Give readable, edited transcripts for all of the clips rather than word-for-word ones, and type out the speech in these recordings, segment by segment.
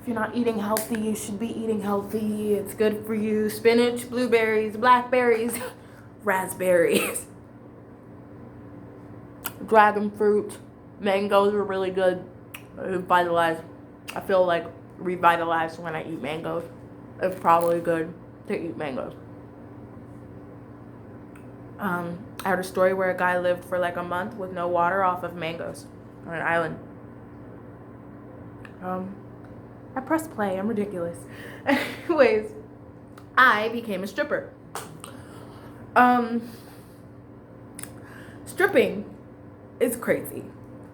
If you're not eating healthy, you should be eating healthy. It's good for you. Spinach, blueberries, blackberries, raspberries, dragon fruit, mangoes are really good. Revitalized. I feel like revitalized when I eat mangoes. It's probably good to eat mangoes. I heard a story where a guy lived for like a month with no water off of mangoes on an island. I pressed play. I'm ridiculous. Anyways, I became a stripper. Stripping is crazy.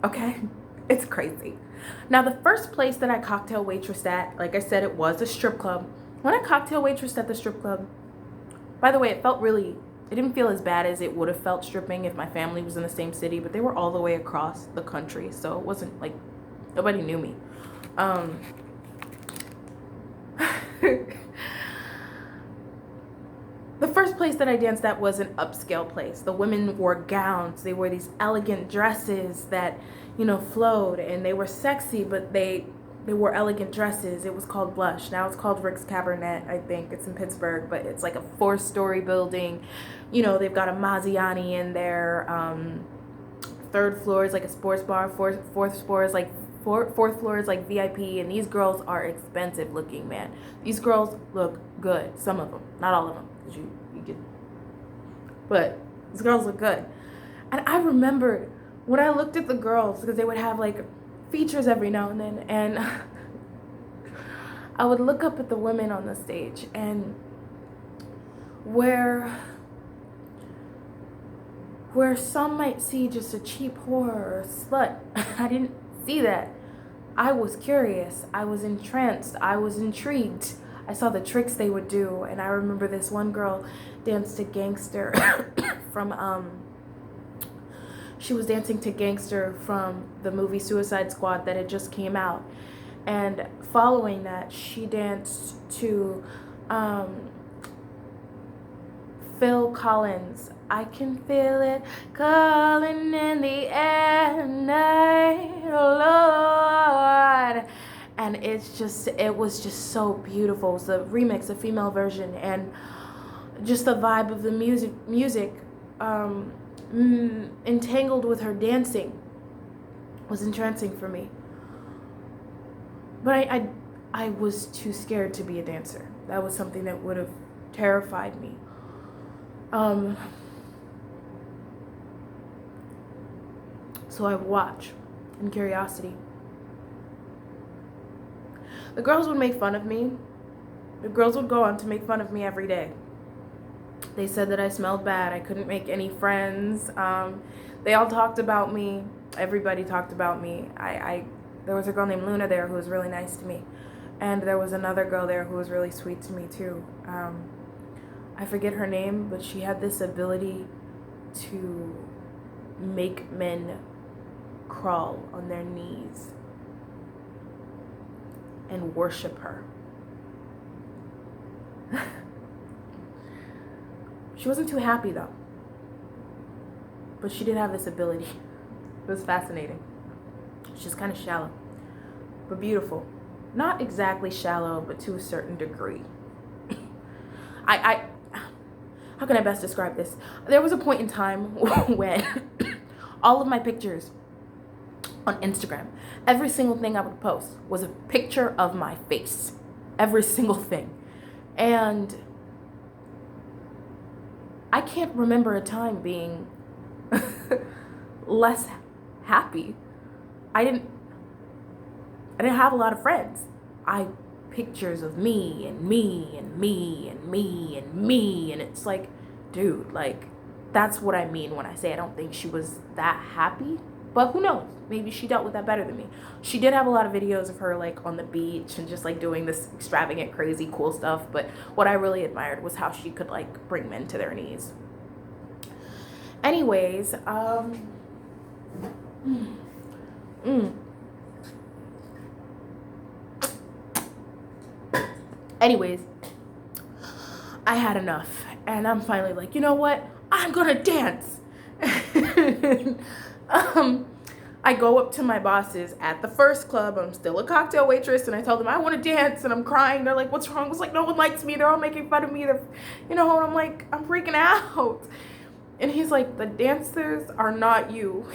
Okay? It's crazy. Now, the first place that I cocktail waitressed at, like I said, it was a strip club. When I cocktail waitressed at the strip club, by the way, it didn't feel as bad as it would have felt stripping if my family was in the same city, but they were all the way across the country, so it wasn't like nobody knew me. The first place that I danced at was an upscale place. The women wore gowns. They wore these elegant dresses that, flowed, and they were sexy, but they wore elegant dresses. It was called Blush. Now it's called Rick's Cabernet, I think. It's in Pittsburgh, but it's like a 4-story building. They've got a Mazziani in there. Third floor is like a sports bar. Fourth floor is like VIP, and these girls are expensive looking, man. These girls look good. Some of them, not all of them, because you get. But these girls look good, and I remembered when I looked at the girls, because they would have like features every now and then, and I would look up at the women on the stage, and where some might see just a cheap whore or a slut, I didn't see that. I was curious. I was entranced. I was intrigued. I saw the tricks they would do, and I remember this one girl danced to Gangster she was dancing to Gangster from the movie Suicide Squad that had just came out. And following that, she danced to Phil Collins, I Can Feel It Calling in the Air Tonight, oh Lord. And it was just so beautiful. It was a remix, a female version, and just the vibe of the music entangled with her dancing was entrancing for me. But I was too scared to be a dancer. That was something that would have terrified me. So I would watch in curiosity. The girls would make fun of me. The girls would go on to make fun of me every day. They said that I smelled bad. I couldn't make any friends. They all talked about me. Everybody talked about me. There was a girl named Luna there who was really nice to me. And there was another girl there who was really sweet to me too. I forget her name, but she had this ability to make men crawl on their knees and worship her. She wasn't too happy though, but she did have this ability. It was fascinating. She's kind of shallow, but beautiful. Not exactly shallow, but to a certain degree. How can I best describe this? There was a point in time when all of my pictures on Instagram, every single thing I would post was a picture of my face. Every single thing. And I can't remember a time being less happy. I didn't have a lot of friends. Pictures of me and me and me and me and me, and it's like, dude, like, that's what I mean when I say I don't think she was that happy. But who knows? Maybe she dealt with that better than me. She did have a lot of videos of her like on the beach and just like doing this extravagant, crazy, cool stuff. But what I really admired was how she could like bring men to their knees. Anyways, Anyways, I had enough, and I'm finally like, you know what? I'm gonna dance. I I go up to my bosses at the first club. I'm still a cocktail waitress, and I tell them I want to dance, and I'm crying. They're like, "What's wrong?" I was like, "No one likes me. They're all making fun of me. They're, and I'm like, I'm freaking out." And he's like, "The dancers are not you."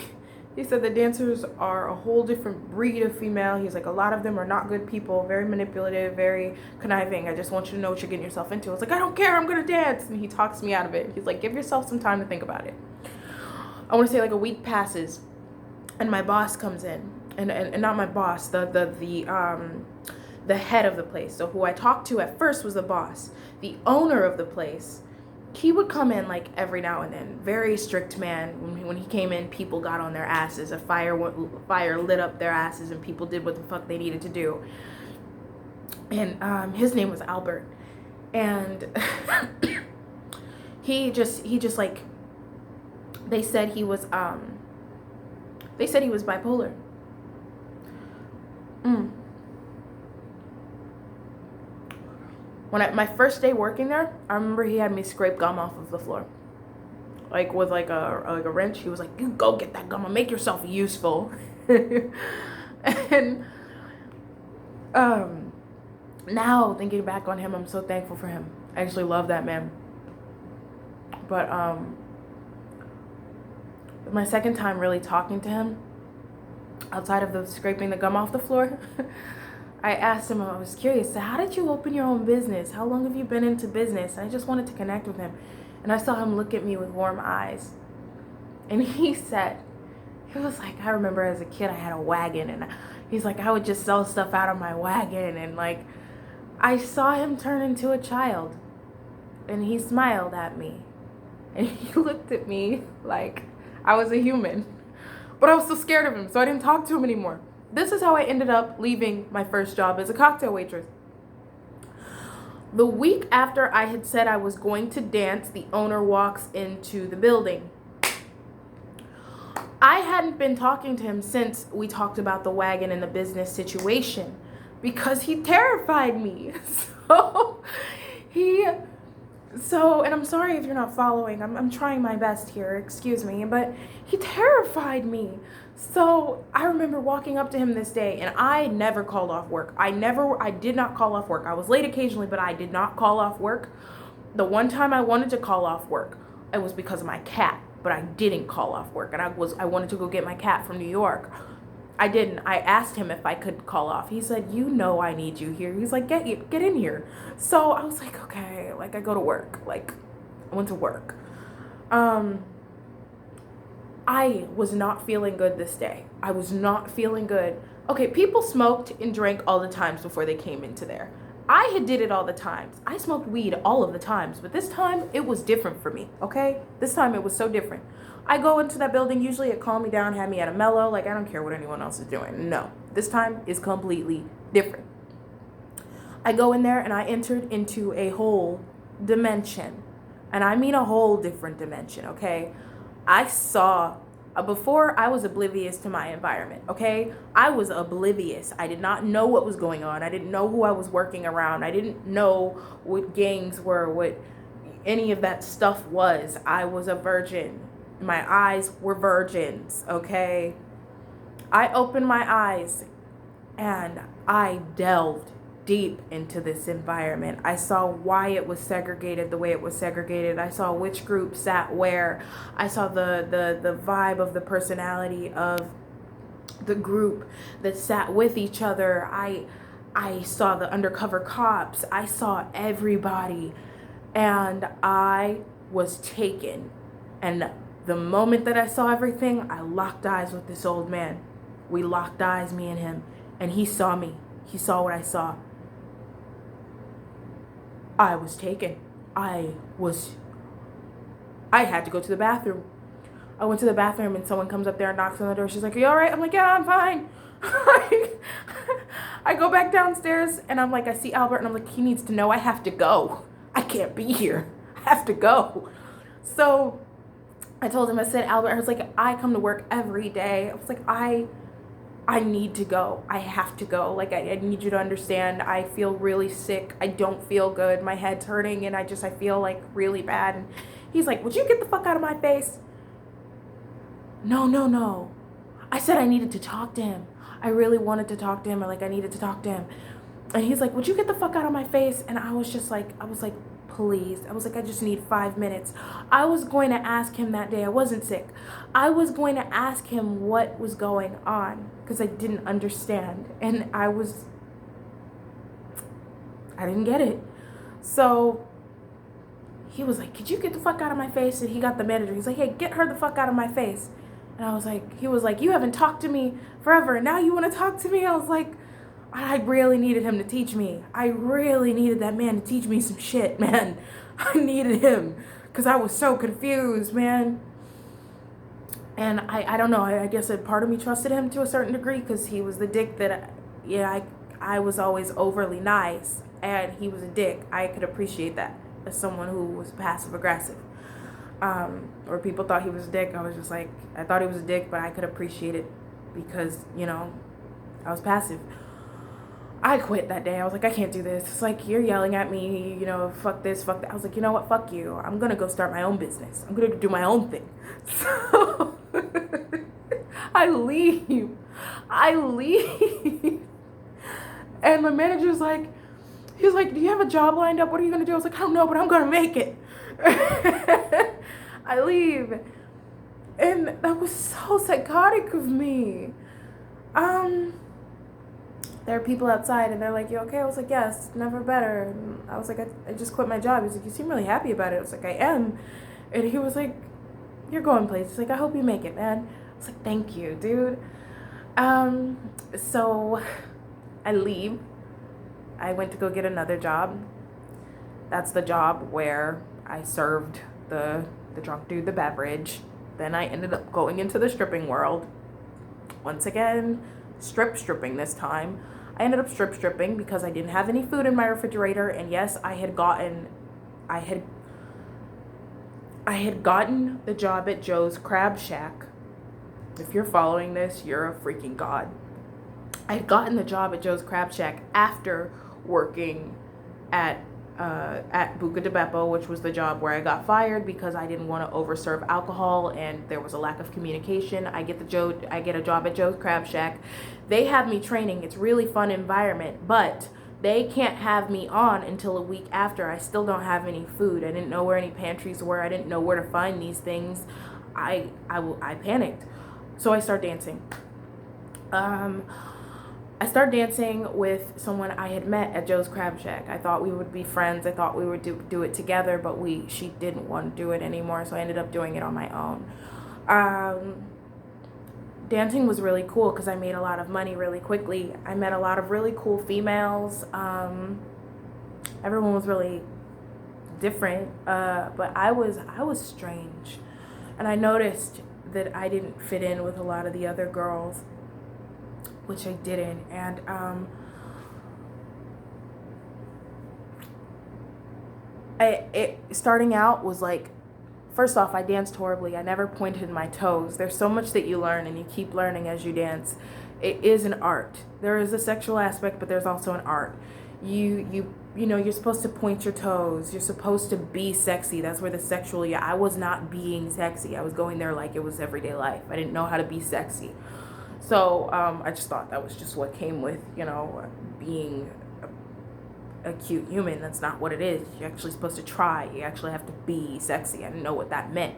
He said the dancers are a whole different breed of female. He's like, a lot of them are not good people, very manipulative, very conniving. I just want you to know what you're getting yourself into. I was like, I don't care, I'm gonna dance. And he talks me out of it. He's like, give yourself some time to think about it. I want to say like a week passes, and my boss comes in, and not my boss, the head of the place. So who I talked to at first was the boss. The owner of the place, he would come in like every now and then. Very strict man. When he came in, people got on their asses. A fire lit up their asses, and people did what the fuck they needed to do. And his name was Albert, and he just like, they said he was bipolar. When my first day working there, I remember he had me scrape gum off of the floor, like with like a wrench. He was like, "You go get that gum and make yourself useful." And now thinking back on him, I'm so thankful for him. I actually love that man. But my second time really talking to him, outside of the scraping the gum off the floor, I asked him, I was curious, so how did you open your own business? How long have you been into business? I just wanted to connect with him. And I saw him look at me with warm eyes. And he said, he was like, I remember as a kid I had a wagon, and he's like, I would just sell stuff out of my wagon. And like, I saw him turn into a child. And he smiled at me. And he looked at me like I was a human. But I was so scared of him, so I didn't talk to him anymore. This is how I ended up leaving my first job as a cocktail waitress. The week after I had said I was going to dance, the owner walks into the building. I hadn't been talking to him since we talked about the wagon and the business situation, because he terrified me. And I'm sorry if you're not following. I'm trying my best here, excuse me, but he terrified me. So I remember walking up to him this day, and I never called off work. I did not call off work. I was late occasionally, but I did not call off work. The one time I wanted to call off work, it was because of my cat, but I didn't call off work. And I wanted to go get my cat from New York. I didn't. I asked him if I could call off. He said, I need you here. He's like, get in here. So I was like, okay, like I go to work. Like I went to work. I was not feeling good this day. I was not feeling good. Okay, people smoked and drank all the times before they came into there. I had did it all the times. I smoked weed all of the times, but this time it was different for me, okay? This time it was so different. I go into that building, usually it calmed me down, had me at a mellow, like I don't care what anyone else is doing. No, this time is completely different. I go in there and I entered into a whole dimension. And I mean a whole different dimension, okay? I saw, before I was oblivious to my environment, okay? I was oblivious. I did not know what was going on. I didn't know who I was working around. I didn't know what gangs were, what any of that stuff was. I was a virgin. My eyes were virgins, okay? I opened my eyes and I delved deep into this environment. I saw why it was segregated the way it was segregated. I saw which group sat where. I saw the vibe of the personality of the group that sat with each other. I saw the undercover cops. I saw everybody, and I was taken. And the moment that I saw everything, I locked eyes with this old man. We locked eyes, me and him, and he saw me. He saw what I saw. I was taken. I had to go to the bathroom. I went to the bathroom and someone comes up there and knocks on the door. She's like, "Are you all right?" I'm like, "Yeah, I'm fine." I go back downstairs and I'm like, I see Albert and I'm like, he needs to know I have to go. I can't be here. I have to go. So I told him, I said, Albert, I was like, I come to work every day. I was like, I need to go. I have to go. Like, I need you to understand. I feel really sick. I don't feel good. My head's hurting and I feel like really bad. And he's like, would you get the fuck out of my face? No. I said I needed to talk to him. I really wanted to talk to him, or like I needed to talk to him. And he's like, would you get the fuck out of my face? And I was like, please. I was like, I just need 5 minutes. I was going to ask him that day. I wasn't sick. I was going to ask him what was going on because I didn't understand. And I didn't get it. So he was like, could you get the fuck out of my face? And he got the manager. He's like, hey, get her the fuck out of my face. And I was like, he was like, you haven't talked to me forever, and now you want to talk to me? I was like, I really needed him to teach me. I really needed that man to teach me some shit, man. I needed him because I was so confused, man. And I don't know. I guess a part of me trusted him to a certain degree because he was the dick that, I was always overly nice, and he was a dick. I could appreciate that as someone who was passive aggressive. Or people thought he was a dick. I was just like, I thought he was a dick, but I could appreciate it because, I was passive. I quit that day. I was like, I can't do this. It's like, you're yelling at me, fuck this, fuck that. I was like, you know what, fuck you. I'm going to go start my own business. I'm going to do my own thing. So I leave. And my manager's like, he's like, do you have a job lined up? What are you going to do? I was like, I don't know, but I'm going to make it. I leave. And that was so psychotic of me. There are people outside and they're like, you okay? I was like, yes, never better. And I was like, I just quit my job. He's like, you seem really happy about it. I was like, I am. And he was like, you're going places. He's like, I hope you make it, man. I was like, thank you, dude. So I leave. I went to go get another job. That's the job where I served the drunk dude the beverage. Then I ended up going into the stripping world. Once again, stripping this time. I ended up stripping because I didn't have any food in my refrigerator, and yes, I had gotten the job at Joe's Crab Shack. If you're following this, you're a freaking god. I had gotten the job at Joe's Crab Shack after working at Buca de Beppo, which was the job where I got fired because I didn't want to overserve alcohol and there was a lack of communication. I get a job at Joe's Crab Shack. They have me training. It's really fun environment, but they can't have me on until a week after. I still don't have any food. I didn't know where any pantries were. I didn't know where to find these things. I panicked. So I start dancing. I started dancing with someone I had met at Joe's Crab Shack. I thought we would be friends. I thought we would do it together, but she didn't want to do it anymore, so I ended up doing it on my own. Dancing was really cool because I made a lot of money really quickly. I met a lot of really cool females. Everyone was really different, but I was strange. And I noticed that I didn't fit in with a lot of the other girls, which I didn't. And starting out was like, first off, I danced horribly. I never pointed my toes. There's so much that you learn and you keep learning as you dance. It is an art. There is a sexual aspect, but there's also an art. You're supposed to point your toes. You're supposed to be sexy. That's where the sexual, I was not being sexy. I was going there like it was everyday life. I didn't know how to be sexy. So I just thought that was just what came with, being a cute human. That's not what it is. You're actually supposed to try. You actually have to be sexy. I didn't know what that meant.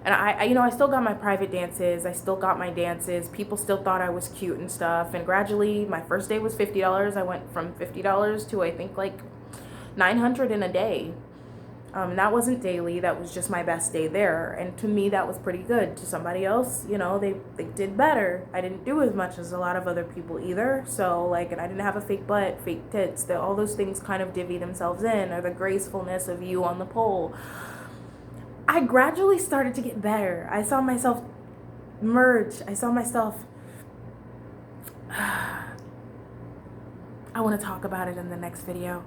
And I still got my private dances. I still got my dances. People still thought I was cute and stuff. And gradually, my first day was $50. I went from $50 to I think like $900 in a day. That wasn't daily. That was just my best day there. And to me, that was pretty good. To somebody else, they did better. I didn't do as much as a lot of other people either. So and I didn't have a fake butt, fake tits. All those things kind of divvy themselves in, or the gracefulness of you on the pole. I gradually started to get better. I saw myself merge. I saw myself. I want to talk about it in the next video.